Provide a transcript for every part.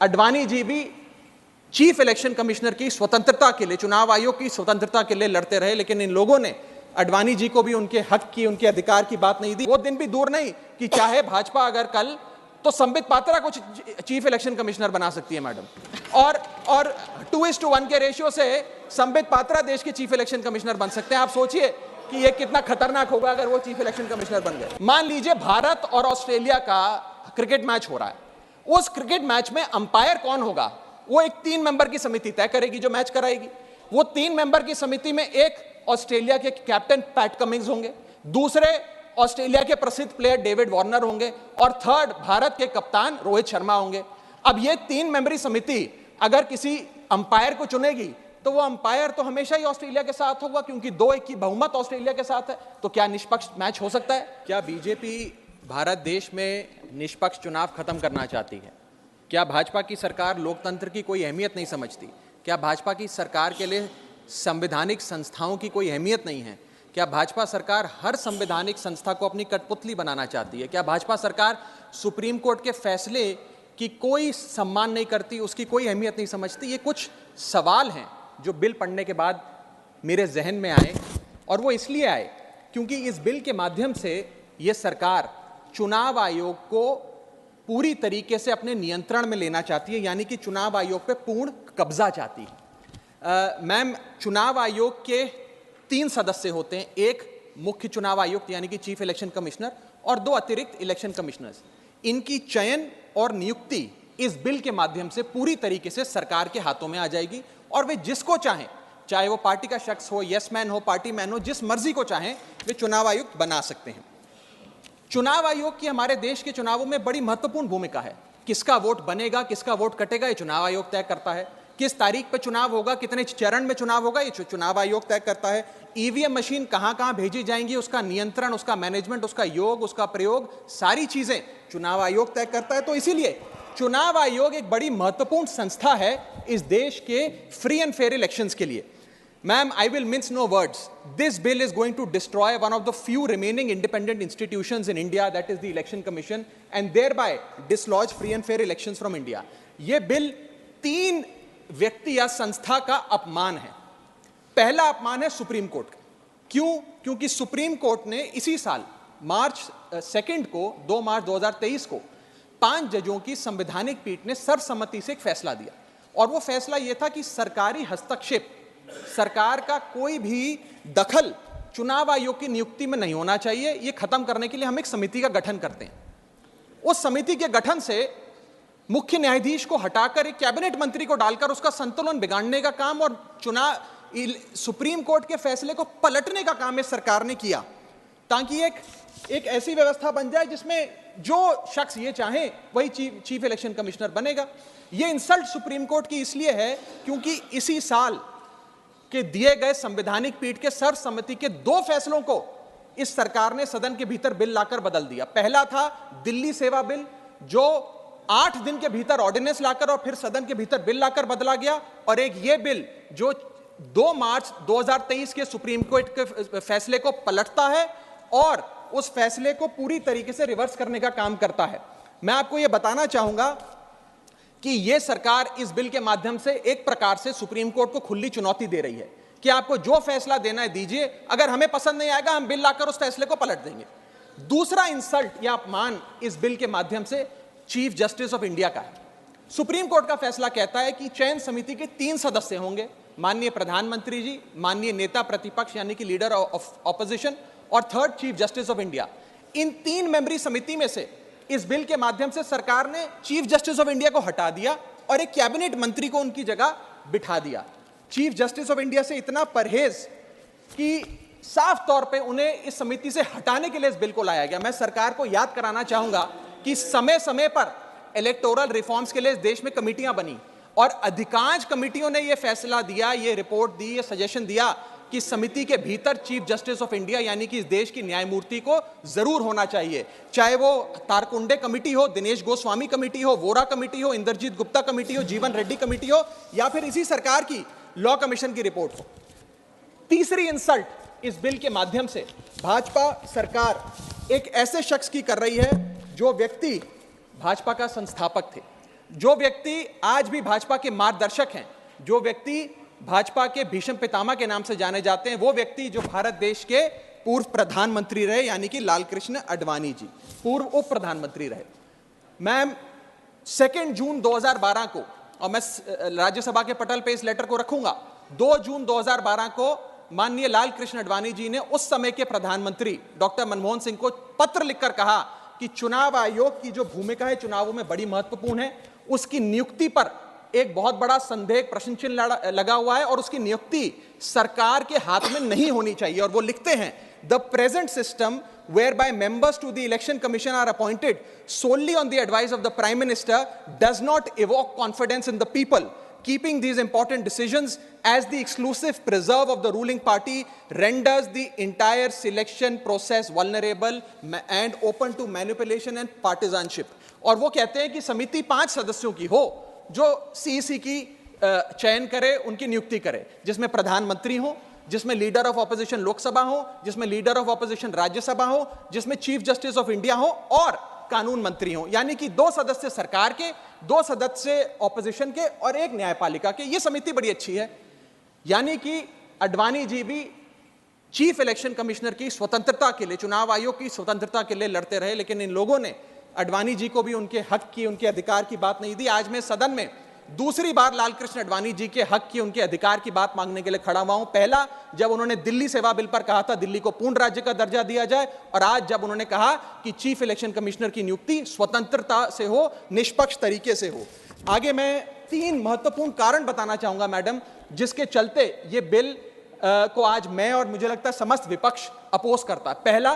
अडवाणी जी भी chief election commissioner की स्वतंत्रता के लिए, चुनाव आयोग की स्वतंत्रता के लिए लड़ते रहे, लेकिन इन लोगों ने अडवाणी जी को भी उनके हक की, उनके अधिकार की बात नहीं दी। वो दिन भी दूर नहीं कि चाहे भाजपा अगर कल तो संबित पात्रा को चीफ इलेक्शन कमिश्नर बना सकती है मैडम, और 2:1 के रेशियो से संबित पात्रा देश के चीफ इलेक्शन कमिश्नर बन सकते हैं। आप सोचिए कि ये कितना खतरनाक होगा अगर वो चीफ इलेक्शन कमिश्नर बन गए। मान लीजिए भारत और ऑस्ट्रेलिया का क्रिकेट मैच हो रहा है, उस क्रिकेट मैच में अंपायर कौन होगा वो एक 3 मेंबर की समिति तय करेगी जो मैच कराएगी। वो 3 मेंबर की समिति में एक ऑस्ट्रेलिया के कैप्टन पैट कमिंग्स होंगे, दूसरे ऑस्ट्रेलिया के प्रसिद्ध प्लेयर डेविड वार्नर होंगे, और थर्ड भारत के कप्तान रोहित शर्मा होंगे। अब ये 3 मेंबरी समिति अगर किसी अंपायर को चुनेगी तो वो अंपायर तो हमेशा ही ऑस्ट्रेलिया के साथ होगा, क्योंकि 2-1 की बहुमत ऑस्ट्रेलिया के साथ है। तो क्या निष्पक्ष मैच हो सकता है? क्या बीजेपी भारत देश में निष्पक्ष चुनाव खत्म करना चाहती है? क्या भाजपा की सरकार लोकतंत्र की कोई अहमियत नहीं समझती? क्या भाजपा की सरकार के लिए संवैधानिक संस्थाओं की कोई अहमियत नहीं है? क्या भाजपा सरकार हर संवैधानिक संस्था को अपनी कठपुतली बनाना चाहती है? क्या भाजपा सरकार सुप्रीम कोर्ट के फैसले की कोई सम्मान नहीं करती, उसकी कोई अहमियत नहीं समझती? ये कुछ सवाल हैं जो बिल पढ़ने के बाद मेरे जहन में आए, और वो इसलिए आए क्योंकि इस बिल के माध्यम से ये सरकार चुनाव आयोग को पूरी तरीके से अपने नियंत्रण में लेना चाहती है, यानी कि चुनाव आयोग पे पूर्ण कब्जा चाहती है। मैम, चुनाव आयोग के 3 सदस्य होते हैं, एक मुख्य चुनाव आयुक्त यानी कि चीफ इलेक्शन कमिश्नर और 2 अतिरिक्त इलेक्शन कमिश्नर्स। इनकी चयन और नियुक्ति इस बिल के माध्यम से पूरी तरीके से सरकार के हाथों में आ जाएगी, और वे जिसको चाहें, चाहे वो पार्टी का शख्स हो, यस मैन हो, पार्टी मैन हो, जिस मर्जी को चाहें वे चुनाव आयुक्त बना सकते हैं। चुनाव आयोग की हमारे देश के चुनावों में बड़ी महत्वपूर्ण भूमिका है। किसका वोट बनेगा, किसका वोट कटेगा, ये चुनाव आयोग तय करता है। किस तारीख पर चुनाव होगा, कितने चरण में चुनाव होगा, ये चुनाव आयोग तय करता है। ईवीएम मशीन कहां कहां भेजी जाएंगी, उसका नियंत्रण, उसका मैनेजमेंट, उसका योग, उसका प्रयोग, सारी चीजें चुनाव आयोग तय करता है। तो इसीलिए चुनाव आयोग एक बड़ी महत्वपूर्ण संस्था है इस देश के फ्री एंड फेयर इलेक्शंस के लिए। Ma'am, I will mince no words. This bill is going to destroy one of the few remaining independent institutions in India, that is the Election Commission, and thereby dislodge free and fair elections from India. ये bill 3 व्यक्ति या संस्था का अपमान है। पहला अपमान है सुप्रीम कोर्ट का। क्यों? क्योंकि सुप्रीम कोर्ट ने इसी साल मार्च 2 को 2 मार्च 2023 को 5 जजों की संवैधानिक पीठ ने सर्वसम्मति से एक फैसला दिया, और वो फैसला ये था कि सरकारी हस्तक्षेप, सरकार का कोई भी दखल चुनाव आयोग की नियुक्ति में नहीं होना चाहिए। ये खत्म करने के लिए हम एक समिति का गठन करते हैं। उस समिति के गठन से मुख्य न्यायाधीश को हटाकर एक कैबिनेट मंत्री को डालकर उसका संतुलन बिगाड़ने का काम और सुप्रीम कोर्ट के फैसले को पलटने का काम इस सरकार ने किया, ताकि एक ऐसी व्यवस्था बन जाए जिसमें जो शख्स ये चाहे वही चीफ इलेक्शन कमिश्नर बनेगा। ये इंसल्ट सुप्रीम कोर्ट की इसलिए है क्योंकि इसी साल के दिए गए संवैधानिक पीठ के सर्वसम्मति के 2 फैसलों को इस सरकार ने सदन के भीतर बिल लाकर बदल दिया। पहला था दिल्ली सेवा बिल, जो 8 दिन के भीतर ऑर्डिनेंस लाकर और फिर सदन के भीतर बिल लाकर बदला गया, और एक ये बिल जो 2 मार्च 2023 के सुप्रीम कोर्ट के फैसले को पलटता है और उस फैसले को पूरी तरीके से रिवर्स करने का काम करता है। मैं आपको यह बताना चाहूंगा कि यह सरकार इस बिल के माध्यम से एक प्रकार से सुप्रीम कोर्ट को खुली चुनौती दे रही है कि आपको जो फैसला देना है दीजिए, अगर हमें पसंद नहीं आएगा हम बिल लाकर उस फैसले को पलट देंगे। दूसरा इंसल्ट या अपमान इस बिल के माध्यम से चीफ जस्टिस ऑफ इंडिया का है। सुप्रीम कोर्ट का फैसला कहता है कि चयन समिति के 3 सदस्य होंगे, माननीय प्रधानमंत्री जी, माननीय नेता प्रतिपक्ष यानी कि लीडर ऑफ ऑपोजिशन, और third chief justice of India. इन 3 मेंबरी समिति में से इस बिल के माध्यम से सरकार ने चीफ जस्टिस ऑफ इंडिया को हटा दिया और एक कैबिनेट मंत्री को उनकी जगह बिठा दिया। चीफ जस्टिस ऑफ इंडिया से इतना परहेज कि साफ तौर पे उन्हें इस समिति से हटाने के लिए इस बिल को लाया गया। मैं सरकार को याद कराना चाहूंगा कि समय समय पर इलेक्टोरल रिफॉर्म्स के लिए इस देश में कमेटियां बनी, और अधिकांश कमेटियों ने यह फैसला दिया, ये रिपोर्ट दी, ये सजेशन दिया कि समिति के भीतर चीफ जस्टिस ऑफ इंडिया यानी कि इस देश की न्यायमूर्ति को जरूर होना चाहिए। चाहे वो तारकुंडे कमेटी हो, दिनेश गोस्वामी कमेटी हो, वोरा कमेटी हो, इंद्रजीत गुप्ता कमेटी हो, जीवन रेड्डी कमेटी हो, या फिर इसी सरकार की लॉ कमीशन की रिपोर्ट हो। तीसरी इंसल्ट इस बिल के माध्यम से भाजपा सरकार एक ऐसे शख्स की कर रही है जो व्यक्ति भाजपा का संस्थापक थे। जो व्यक्ति आज भी भाजपा के मार्गदर्शक हैं, जो व्यक्ति भाजपा के भीष्म पितामह के नाम से जाने जाते हैं, वो व्यक्ति जो भारत देश के पूर्व प्रधानमंत्री रहे, यानी कि लालकृष्ण आडवाणी जी, पूर्व उप प्रधानमंत्री रहे। मैम 2 जून 2012 को, और मैं राज्यसभा के पटल पे इस लेटर को रखूंगा, 2 जून 2012 को माननीय लालकृष्ण आडवाणी जी ने उस समय के प्रधानमंत्री डॉक्टर मनमोहन सिंह को पत्र लिखकर कहा कि चुनाव आयोग की जो भूमिका है चुनावों में बड़ी महत्वपूर्ण है, उसकी नियुक्ति पर एक बहुत बड़ा संदेह, प्रश्न चिन्ह लगा हुआ है और उसकी नियुक्ति सरकार के हाथ में नहीं होनी चाहिए। और वो लिखते हैं, the present system whereby members to the election commission are appointed solely on the advice of the prime minister does not evoke confidence in the people. Keeping these important decisions as the exclusive preserve of the ruling party renders the entire selection process vulnerable and open to manipulation and partisanship. और वो कहते हैं कि समिति 5 सदस्यों की हो जो सीईसी की चयन करे, उनकी नियुक्ति करे, जिसमें प्रधानमंत्री हो, जिसमें लीडर ऑफ ऑपोजिशन लोकसभा हो, जिसमें लीडर ऑफ ऑपोजिशन राज्यसभा हो, जिसमें चीफ जस्टिस ऑफ इंडिया हो और कानून मंत्री हो, यानी कि 2 सदस्य सरकार के, 2 सदस्य ऑपोजिशन के और 1 न्यायपालिका के। ये समिति बड़ी अच्छी है। यानी कि आडवाणी जी भी चीफ इलेक्शन कमिश्नर की स्वतंत्रता के लिए, चुनाव आयोग की स्वतंत्रता के लिए लड़ते रहे, लेकिन इन लोगों ने आडवाणी जी को भी उनके हक की, उनके अधिकार की बात नहीं दी। आज मैं सदन में दूसरी बार लालकृष्ण आडवाणी जी के हक की, उनके अधिकार की बात मांगने के लिए खड़ा हुआ हूं। पहला जब उन्होंने दिल्ली सेवा बिल पर कहा था दिल्ली को पूर्ण राज्य का दर्जा दिया जाए, और आज जब उन्होंने कहा कि चीफ इलेक्शन कमिश्नर की नियुक्ति स्वतंत्रता से हो, निष्पक्ष तरीके से हो। आगे मैं 3 महत्वपूर्ण कारण बताना चाहूंगा मैडम, जिसके चलते ये बिल को आज मैं और मुझे लगता है समस्त विपक्ष अपोज करता है। पहला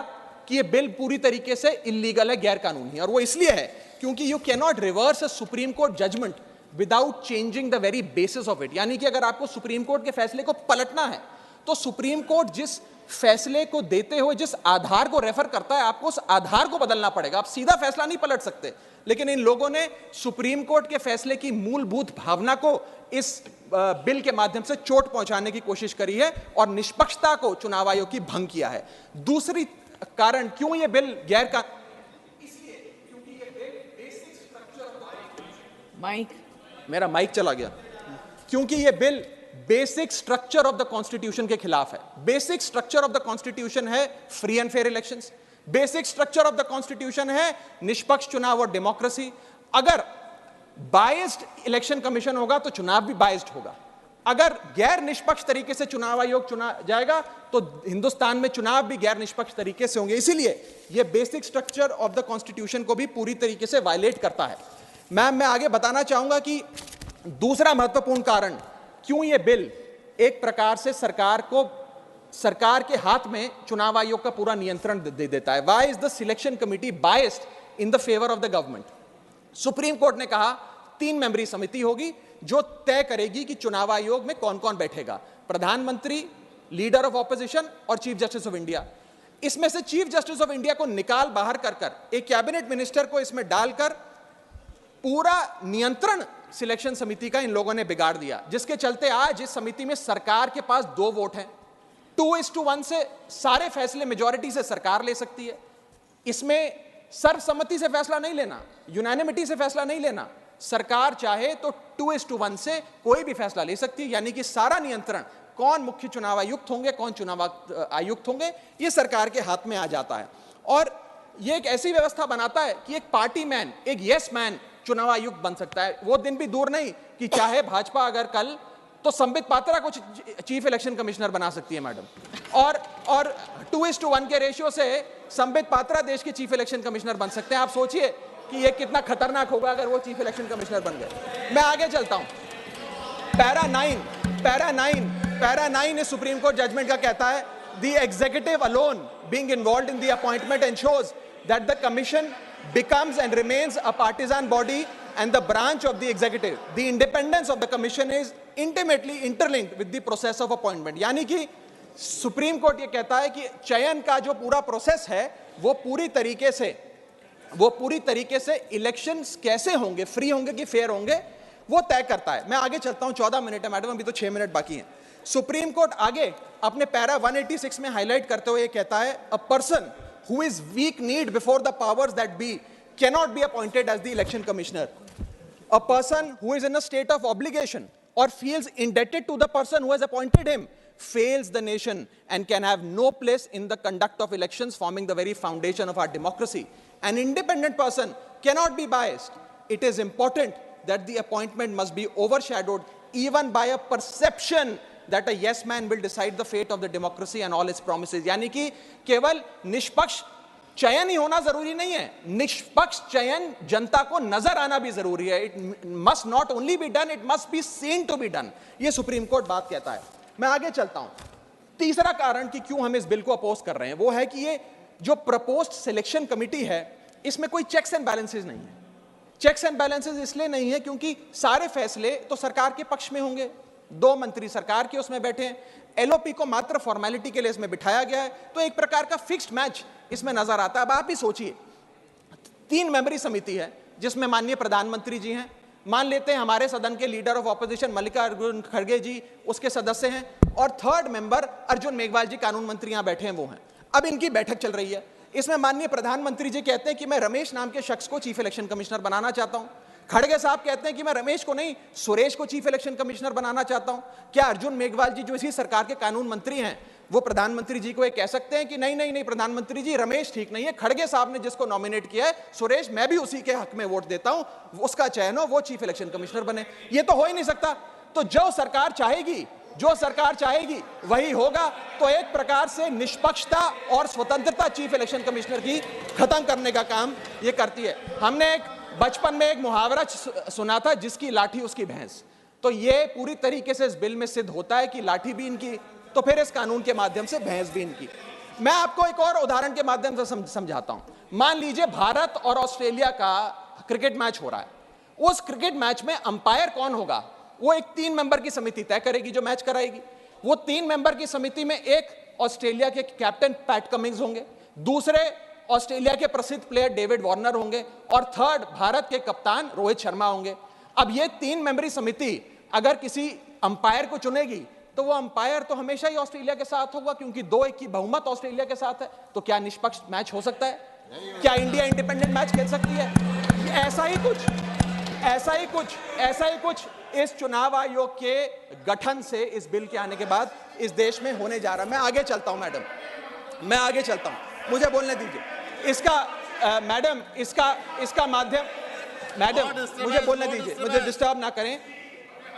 कि ये बिल पूरी तरीके से इलीगल है, गैर कानूनी है, और वो इसलिए है क्योंकि you can not reverse a supreme court judgment without changing the very basis of it. यानी कि अगर आपको सुप्रीम कोर्ट के फैसले को पलटना है तो सुप्रीम कोर्ट जिस फैसले को देते हुए जिस आधार को रेफर करता है, आपको उस आधार को बदलना पड़ेगा। आप सीधा फैसला नहीं पलट सकते। लेकिन इन लोगों ने सुप्रीम कोर्ट के फैसले की मूलभूत भावना को इस बिल के माध्यम से चोट पहुंचाने की कोशिश करी है और निष्पक्षता को चुनाव आयोग की भंग किया है। दूसरी कारण क्यों ये बिल गैर का, इसलिए क्योंकि ये बिल बेसिक स्ट्रक्चर, मेरा माइक चला गया, क्योंकि ये bill basic structure of the constitution के खिलाफ है। Basic structure of the constitution है free and fair elections, basic structure of the constitution है निष्पक्ष चुनाव और डेमोक्रेसी। अगर बायस्ड इलेक्शन कमीशन होगा तो चुनाव भी बायस्ड होगा। अगर गैर निष्पक्ष तरीके से चुनाव आयोग चुना जाएगा तो हिंदुस्तान में चुनाव भी गैर निष्पक्ष तरीके से होंगे। इसीलिए यह basic structure of the constitution को भी पूरी तरीके से वायलेट करता है। मैम मैं आगे बताना चाहूंगा कि दूसरा महत्वपूर्ण कारण क्यों यह बिल एक प्रकार से सरकार के हाथ में चुनाव आयोग का पूरा नियंत्रण दे देता है। Why is the selection committee biased in the favour of the government? Supreme court ने कहा 3 मेंबरी समिति होगी जो तय करेगी कि चुनाव आयोग में कौन कौन बैठेगा, प्रधानमंत्री, लीडर ऑफ ऑपोजिशन और चीफ जस्टिस ऑफ इंडिया। इसमें से चीफ जस्टिस ऑफ इंडिया को निकाल बाहर कर एक कैबिनेट मिनिस्टर को इसमें डालकर पूरा नियंत्रण सिलेक्शन समिति का इन लोगों ने बिगाड़ दिया, जिसके चलते आज इस समिति में सरकार के पास 2 वोट हैं। 2:1 से सारे फैसले मेजॉरिटी से सरकार ले सकती है। इसमें सर्वसम्मति से फैसला नहीं लेना, यूनानिमिटी से फैसला नहीं लेना। सरकार चाहे तो 2:1 से कोई भी फैसला ले सकती है। यानी कि सारा नियंत्रण, कौन मुख्य चुनाव आयुक्त होंगे, कौन चुनाव आयुक्त होंगे, ये सरकार के हाथ में आ जाता है। और ये एक ऐसी व्यवस्था बनाता है कि एक पार्टी मैन, एक यस मैन चुनाव आयुक्त बन सकता है। वो दिन भी दूर नहीं कि चाहे भाजपा अगर कल तो संबित पात्रा को चीफ इलेक्शन कमिश्नर बना सकती है मैडम, और 2:1 के रेशियो से संबित पात्रा देश के चीफ इलेक्शन कमिश्नर बन सकते हैं। आप सोचिए कि ये कितना खतरनाक होगा अगर वो चीफ इलेक्शन कमिश्नर बन गए। मैं आगे चलता हूं। पैरा 9 इस सुप्रीम कोर्ट जजमेंट का कहता है, the executive alone being involved in the appointment ensures that the commission becomes and remains a partisan body and the branch of the executive. The independence of the commission is intimately interlinked with the process of appointment. यानी कि supreme court ये कहता है कि चयन का जो पूरा प्रोसेस है वो पूरी तरीके से इलेक्शंस कैसे होंगे, फ्री होंगे कि फेयर होंगे, वो तय करता है। मैं आगे चलता हूं, 14 मिनट है मैडम, अभी तो 6 मिनट बाकी हैं। सुप्रीम कोर्ट आगे अपने पैरा 186 में हाईलाइट करते हुए कहता है, a person who is weak kneed before the powers that be cannot be appointed as the election commissioner. A person who is in a state of obligation or feels indebted to the person who has appointed him fails the nation and can have no place in the conduct of elections, forming the very foundation of our democracy. An independent person cannot be biased. It is important that the appointment must be overshadowed even by a perception that a yes man will decide the fate of the democracy and all its promises. यानी कि केवल निष्पक्ष चयन ही होना जरूरी नहीं है, निष्पक्ष चयन जनता को नजर आना भी जरूरी है. It must not only be done, it must be seen to be done. ये सुप्रीम कोर्ट बात कहता है. मैं आगे चलता हूं. तीसरा कारण कि क्यों हम इस बिल को अपोज कर रहे हैं वो है कि ये जो प्रपोज्ड सिलेक्शन कमिटी है इसमें कोई चेक्स एंड बैलेंसेस नहीं है. चेक्स एंड बैलेंसेस इसलिए नहीं है क्योंकि सारे फैसले तो सरकार के पक्ष में होंगे. 2 मंत्री सरकार के उसमें बैठे हैं, एलओपी को मात्र फॉर्मेलिटी के लिए इसमें बिठाया गया है. तो एक प्रकार का फिक्स्ड मैच इसमें नजर आता है. अब आप ही सोचिए, 3 मेंबरी समिति है जिसमें माननीय प्रधानमंत्री जी हैं, मान लेते हैं हमारे सदन के लीडर ऑफ ऑपोजिशन मल्लिकार्जुन खड़गे जी उसके सदस्य हैं, और 3rd मेंबर अर्जुन मेघवाल जी कानून मंत्री यहां बैठे हैं वो हैं. अब इनकी बैठक चल रही है. इसमें माननीय प्रधानमंत्री जी कहते हैं कि मैं रमेश नाम के शख्स को चीफ इलेक्शन कमिश्नर बनाना चाहता हूं. खड़गे साहब कहते हैं कि मैं रमेश को नहीं सुरेश को चीफ इलेक्शन कमिश्नर बनाना चाहता हूं. क्या अर्जुन मेघवाल जी जो इसी सरकार के कानून मंत्री हैं वो प्रधानमंत्री जी को ये कह सकते हैं कि नहीं नहीं नहीं प्रधानमंत्री जी रमेश ठीक नहीं है, खड़गे साहब ने जिसको नॉमिनेट किया है सुरेश मैं भी उसी के हक में वोट देता हूं, उसका चयन हो, वो चीफ इलेक्शन कमिश्नर बने? ये तो हो ही नहीं सकता. तो जो सरकार चाहेगी वही होगा. तो एक प्रकार से निष्पक्षता और स्वतंत्रता चीफ इलेक्शन कमिश्नर की खत्म करने का काम ये करती है. हमने एक बचपन में एक मुहावरा सुना था, जिसकी लाठी उसकी भैंस. तो ये पूरी तरीके से इस बिल में सिद्ध होता है कि लाठी भी इनकी तो फिर इस कानून के माध्यम से भैंस भी इनकी. मैं आपको एक और उदाहरण के माध्यम से समझाता हूं. मान लीजिए भारत और ऑस्ट्रेलिया का क्रिकेट मैच हो रहा है. उस क्रिकेट मैच में अंपायर कौन होगा वो एक 3 मेंबर की समिति तय करेगी जो मैच कराएगी. वो 3 मेंबर की समिति में एक ऑस्ट्रेलिया के कैप्टन पैट कमिंग्स होंगे, दूसरे ऑस्ट्रेलिया के प्रसिद्ध प्लेयर डेविड वार्नर होंगे, और 3rd भारत के कप्तान रोहित शर्मा होंगे. अब ये 3 मेंबरी समिति अगर किसी अंपायर को चुनेगी तो वो अंपायर तो हमेशा ही ऑस्ट्रेलिया के साथ होगा क्योंकि 2-1 की बहुमत ऑस्ट्रेलिया के साथ है. तो क्या निष्पक्ष मैच हो सकता है? क्या इंडिया इंडिपेंडेंट मैच खेल सकती है? ऐसा ही कुछ इस चुनाव आयोग के गठन से, इस बिल के आने के बाद इस देश में होने जा रहा है. मैं आगे चलता हूं मैडम, मुझे बोलने दीजिए. इसका माध्यम, मैडम मुझे बोलने दीजिए, मुझे डिस्टर्ब ना करें.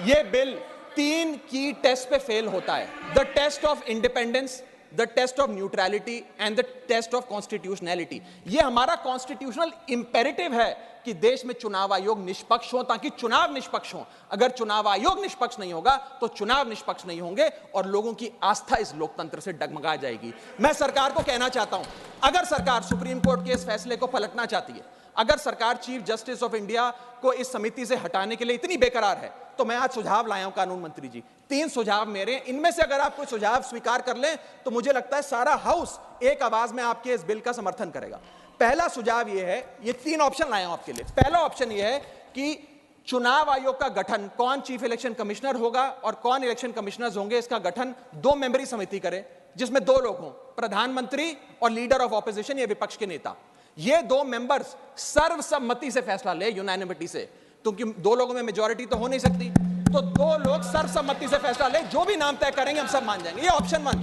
ये बिल 3 की टेस्ट पे फेल होता है. The test of independence, the test of neutrality and the test of constitutionality. ये हमारा कॉन्स्टिट्यूशनल इंपेरेटिव है कि देश में चुनाव आयोग निष्पक्ष हो ताकि चुनाव निष्पक्ष हो. अगर चुनाव आयोग निष्पक्ष नहीं होगा तो चुनाव निष्पक्ष नहीं होंगे और लोगों की आस्था इस लोकतंत्र से डगमगा जाएगी. मैं सरकार को कहना चाहता हूं, अगर सरकार सुप्रीम कोर्ट के इस फैसले को पलटना चाहती है, अगर सरकार चीफ जस्टिस ऑफ इंडिया को इस समिति से हटाने के लिए इतनी बेकरार है, तो मैं आज सुझाव लाया हूं कानून मंत्री जी. 3 सुझाव मेरे, इनमें से अगर आप कोई सुझाव स्वीकार कर लें तो मुझे लगता है सारा हाउस एक आवाज में आपके इस बिल का समर्थन करेगा. पहला सुझाव यह है, ये 3 ऑप्शन लाया हूं आपके लिए. पहला ऑप्शन यह है कि चुनाव आयोग का गठन, कौन चीफ इलेक्शन कमिश्नर होगा और कौन इलेक्शन कमिश्नर्स होंगे, इसका गठन 2 मेंबरी समिति करे जिसमें 2 लोग हों, प्रधानमंत्री और लीडर ऑफ ऑपोजिशन, ये विपक्ष के नेता. ये 2 मेंबर्स सर्वसम्मति से फैसला ले, यूनानिमिटी से, क्योंकि 2 लोगों में मेजॉरिटी तो हो नहीं सकती. तो 2 लोग सर्वसम्मति से फैसला ले, जो भी नाम तय करेंगे हम सब मान जाएंगे. ये ऑप्शन 1.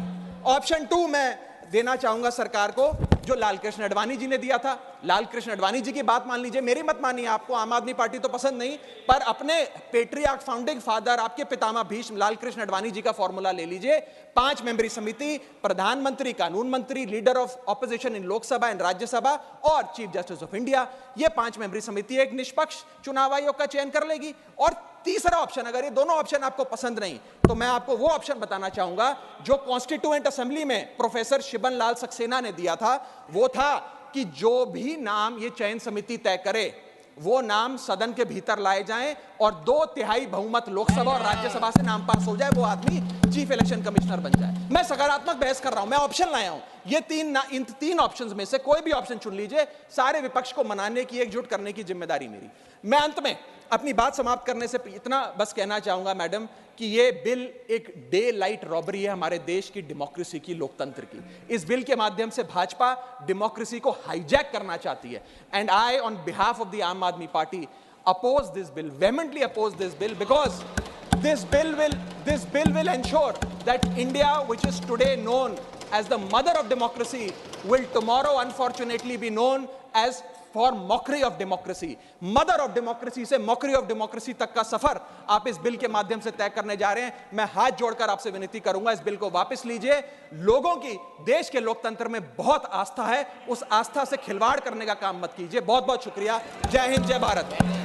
ऑप्शन 2 मैं देना चाहूंगा सरकार को, जो लालकृष्ण अडवाणी जी ने दिया था. लालकृष्ण अडवाणी जी की बात मान लीजिए, मेरी मत मानिए, आपको आम आदमी पार्टी तो पसंद नहीं, पर अपने पेट्रियार्क फाउंडिंग फादर, आपके पितामह भीष्म लालकृष्ण अडवाणी जी का फॉर्मूला ले लीजिए. 5 मेंबरी समिति, प्रधानमंत्री, कानून मंत्री, leader of opposition in Lok Sabha and Rajya Sabha और चीफ जस्टिस ऑफ इंडिया. ये 5 मेंबरी समिति एक निष्पक्ष चुनाव आयोग का चयन कर लेगी. और तीसरा ऑप्शन, अगर ये दोनों ऑप्शन आपको पसंद नहीं तो मैं आपको वो ऑप्शन बताना चाहूंगा जो कॉन्स्टिट्यूएंट असेंबली में प्रोफेसर शिबन लाल सक्सेना ने दिया था. वो था कि जो भी नाम ये चयन समिति तय करे वो नाम सदन के भीतर लाए जाएं और 2/3 बहुमत लोकसभा और राज्यसभा से नाम पास हो जाए, वो आदमी चीफ इलेक्शन कमिश्नर बन जाए. मैं सकारात्मक बहस कर रहा हूं, मैं ऑप्शन लाया हूं. ये इन 3 ऑप्शंस में से कोई भी ऑप्शन चुन लीजिए. सारे विपक्ष को मनाने की, एकजुट करने की जिम्मेदारी मेरी. मैं अंत में अपनी बात समाप्त करने से इतना बस कहना चाहूंगा मैडम कि ये बिल एक डे लाइट रॉबरी है हमारे देश की डेमोक्रेसी की, लोकतंत्र की. इस बिल के माध्यम से भाजपा डेमोक्रेसी को हाईजैक करना चाहती है. And I on behalf of the आम आदमी party oppose this bill, vehemently oppose this bill, because this bill will ensure that India, which is today known as the mother of democracy, will tomorrow unfortunately be known as for mockery of democracy. Mother of democracy से mockery of democracy तक का सफर आप इस bill के माध्यम से तय करने जा रहे हैं। मैं हाथ जोड़कर आपसे विनती करूंगा, इस बिल को वापस लीजिए। लोगों की देश के लोकतंत्र में बहुत आस्था है, उस आस्था से खिलवाड़ करने का काम मत कीजिए। बहुत बहुत शुक्रिया। जय हिंद, जय भारत।